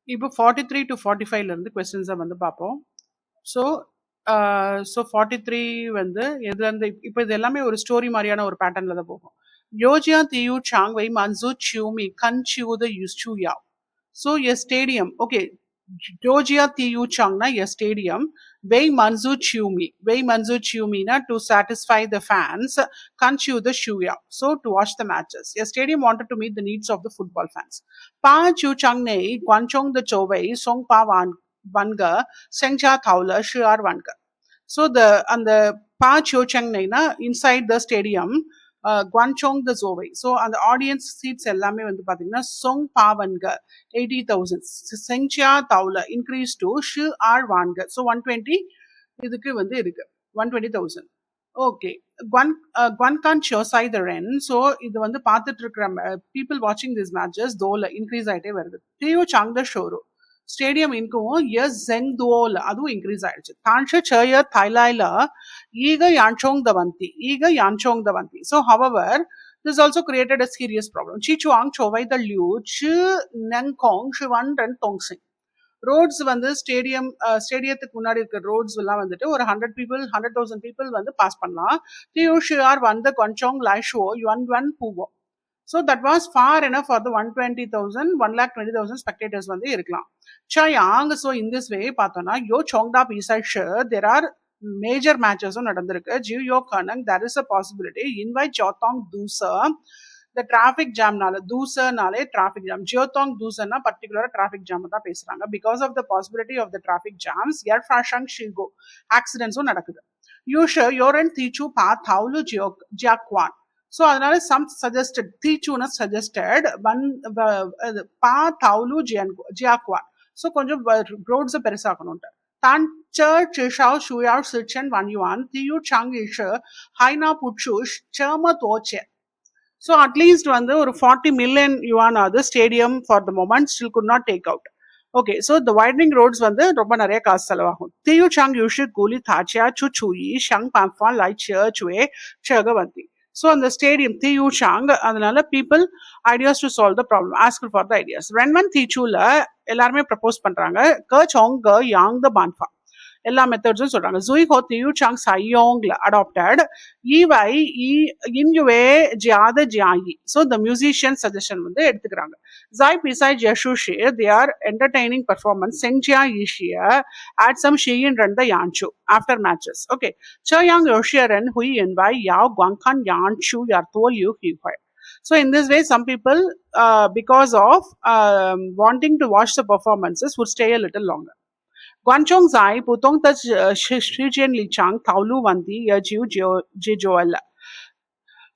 இப்போ 43 to 45ல இருந்து கொஸ்டின்ஸை வந்து பார்ப்போம். ஸோ 43 வந்து எதுல இருந்து இப்போ இது எல்லாமே ஒரு ஸ்டோரி மாதிரியான ஒரு பேட்டர்ன்ல தான் போகும். யோஜியா தியூ சாங் வை மன்சு சியூமி கன் சியூ த யூஸ் சூ யாவ். So a stadium okay. யோஜியா தியூ சாங்னா a stadium. Wei Manzu Chiumi. Wei Manzu Chiumi na to satisfy the fans, can chew the shuya. So to watch the matches. A stadium wanted to meet the needs of the football fans. Pa Chu Chang Nei, Guan Chong the Chowei, Song Pa Wanga, Sengcha Thaula, Shuar Wanga. So the Pa Chu Chang Nei na inside the stadium, Guanchong the Zowei. So அந்த audience seats எல்லாமே வந்து பார்த்தீங்கன்னா சொங் பாவன்க 80,000, செங்சியா தவுல increase to ஷு ஆர் வான்க. ஸோ 120 இதுக்கு வந்து இருக்கு 120,000. ஓகே. குவன்கான் ஷோசாய் த ரென். ஸோ இது வந்து பார்த்துட்டு இருக்கிற பீப்புள் வாட்சிங் திஸ் மேட்சஸ் தோல இன்க்ரீஸ் ஆகிட்டே வருது. தியோ சாங் த ஷோரு ஸ்டேடியம் இன்கவும் எஸ் ஜெங் துவோல அதுவும் இன்க்ரீஸ் ஆயிடுச்சு. தான்ஷ சேயர் தைலாயில ஈக யான்சோங் தவந்தி. So however this also created a serious problem. Chi Chuang Chowai the Liu Chi Neng Kong Shivan Ren Tong Sing. Roads வந்து ஸ்டேடியத்துக்கு முன்னாடி இருக்க ரோட்ஸ் எல்லாம் வந்துட்டு ஒரு 100 பீப்புள் 100,000 பீப்புள் வந்து பாஸ் பண்ணலாம். தியூஷியார் வந்து கொஞ்சம் லைஷோ யுவன் பூவோ. So that was for enough for the 120,000 1,20,000 spectators வந்து இருக்கலாம். சாயாங். ஸோ இன் திஸ் வே பார்த்தோம்னா யோ சோங்டா பீசாய் தேர் ஆர் மேஜர் மேட்சஸும் நடந்திருக்கு. ஜியோ கனங் தேர் இஸ் அ பாசிபிலிட்டி இன்வைட் ஜோத்தாங் தூசர். இந்த டிராஃபிக் ஜாம்னால தூசர்னாலே டிராஃபிக் ஜாம், ஜியோதாங் தூசர்னா பர்டிகுலரா டிராஃபிக் ஜாம் தான் பேசுறாங்க. Because of the possibility of the traffic jams ஏர் ஃபாஷாங் ஷிகோ ஆக்சிடென்ட்ஸும் நடக்குது. யூஷர் யோரன் தீச்சு பா தாவ்லு ஜியாக்வான். ஸோ அதனால சம் சஜஸ்டட் தீச்சுன்னு சஜஸ்டட் பா தாவ்லு ஜியாக்வான். ஸோ கொஞ்சம் ரோட்ஸை பெருசாக்கணும்ட்டு. தான் சிஷாவ் ஷூயாவ் சிச்சன் வன்யுவான் தியூ சாங் இஷு ஹைனா புட்சு சேம தோச்சே. So at least வந்து ஒரு 40 million yuan ஆகுது stadium for the moment still could not take out. Okay. So இந்த வைடனிங் ரோட்ஸ் வந்து ரொம்ப நிறைய காசு செலவாகும். தியூ சாங் யூஷு கூலி தாச்சியா சுச்சுயி ஷங் பாம்ஃபான் லை சுவே சேகவந்தி. ஸோ அந்த ஸ்டேடியம் தியூ சாங் அதனால people ideas to solve the problem ask for the ideas. ரென்வன் தீச்சூல எல்லாருமே ப்ரப்போஸ் பண்றாங்க க சோங் க யாங் த பான்ஃபா எல்லா மெத்தட்ஸும் சொல்றாங்க. ஜூய் ஹோ தியூ சாங் சையோங்ல அடாப்டட் ஈவை இன்யுவே ஜியாத ஜியாயி. ஸோ த மியூசிஷியன் சஜஷன் வந்து எடுத்துக்கிறாங்க. ஜாய் பிசாய் ஜஷுஷே தே ஆர் என்டர்டைனிங் பர்ஃபார்மன்ஸ் செங்ஜியா ஈஷிய ஆட் சம் ஷீயின் ரன் த யான்சு ஆஃப்டர் மேட்சஸ். ஓகே. சயாங் யோஷியரன் ஹுய் இன்வாய் யாவ் குவாங்கான் யான்சு யார் தோல் யூ ஹிவாய். So in this way, some people, because of wanting to watch the performances, would stay a little longer. Guanchong Zai, Putong Taj Shijian Li Chang, Taulu Wandi, Yajiu Jijoala.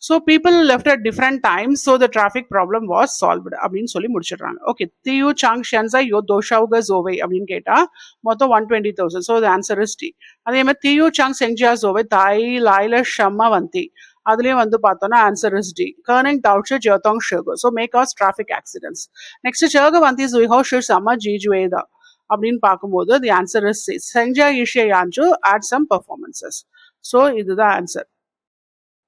So people left at different times, so the traffic problem was solved. அப்படின்னு சொல்லி முடிச்சிடுறாங்க. Okay. தியூ song ஷென்சா யோ தோஷாவுக ஜோவை அப்படின்னு கேட்டா மொத்தம் 120,000. So the answer is D. அதே மாதிரி தியூ song செங்ஜியா ஜோவை தாய் லாயில ஷம்மா வந்தி அதுலயும் வந்து பார்த்தோம்னா ஆன்சர் இஸ் டி. கர்னிங் தவுச்சு ஜியோதாங் ஷேகோ. So make cause traffic accidents. Next ஷேக வந்தி ஜுய்ஹோ ஷிர் சம்மா ஜிஜுவேதா அப்படின்னு பார்க்கும்போது தி ஆன்சர் இஸ் சி. செங்ஜா ஈஷியா யான்ஜு ஆட் சம் பர்ஃபார்மன்சஸ். ஸோ இதுதான் ஆன்சர்.